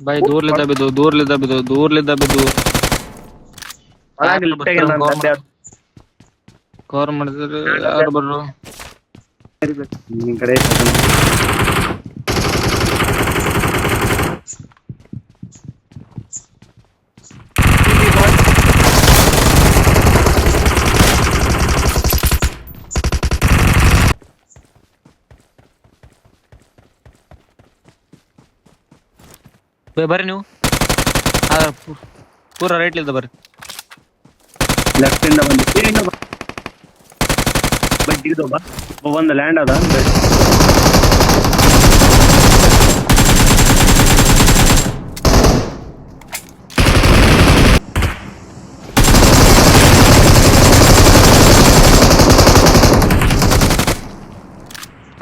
ಬಾಯ್ ದೂರ್ಲಿದ್ದ ಬಿದ್ದು ಕವರ್ ಮಾಡಿದ್ರೆ ಯಾರು ಬರ್ರು ನಿನ್ ಕಡೆ ಬರ್ರಿ ನೀವು ಪೂರ ರೈಟ್ ಇದ್ದ ಬರ್ರಿ ಲೆಫ್ಟ್ ಇಂದ ಒಂದು ಲ್ಯಾಂಡ್ ಅದ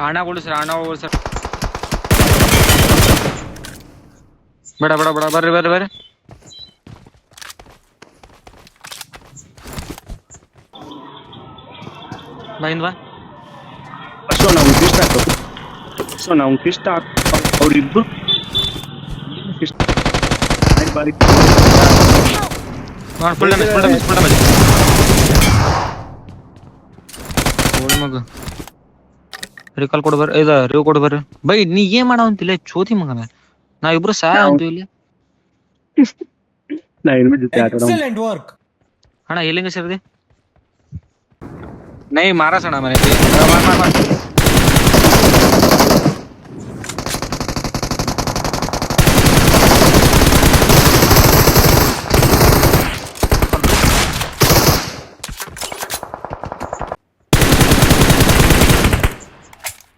ಹಣಗಳು ಸರ್ ಬೇಡ ಬರ್ರಿ ಬಾ ನಾವು ಕಿಷ್ಟ ಅವ್ರಿಬ್ರು ಫುಲ್ ಡ್ಯಾಮೇಜ್ ಮಗ ರಿಕಾಲ್ ಕೊಡು ಬರ್ರಿ ರಿವ್ ಕೊಡು ಬರ್ರಿ ಬೈ ನೀ ಏನ್ ಮಾಡವಂತಿಲ್ಲ ಚೋತಿ ಮಗನ ನಾವಿಬ್ರು ಸಹಾಯ ಅಂತೀವಿ ಇಲ್ಲಿ Excellent work. ಅಣ್ಣ ಎಲ್ಲಿಂಗ ಸೇರಿದೆ ನೈ ಮಾರಾಸಣ ಮನೆ ಮಾರ್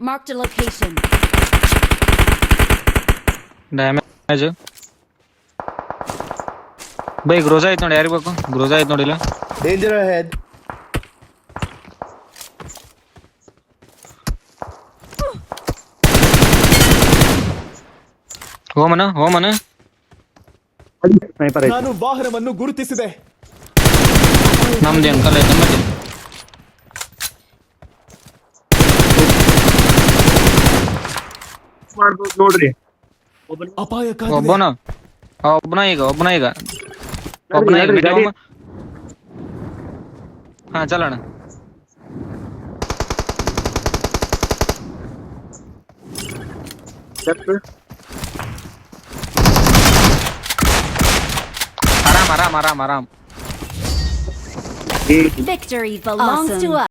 Marked a location. Damage by Groza ಐತ್ ನೋಡಿ ಯಾರಿಗ್ ಬೇಕು ಗ್ರೋಜಾ ಐತ್ ನೋಡಿಲ್ಲ Danger ahead. ಹೋಮನ ಸ್ನೈಪರ್ ಐತಿ ನಾನು ವಾಹನವನ್ನು ಗುರುತಿಸಿದೆ. ನಮ್ದು ಅಂಕಲ್ ಐತೆ ಮತ್ತೆ ಮಾಡ್ಬೋದು ನೋಡ್ರಿ ಅಪಾಯಕಾರಿ. ಒಬ್ಬನ ಈಗ ಗಾಡಿ. ಹಾ ಚಲೋಣ ಆರಾಮ್ Victory belongs to us.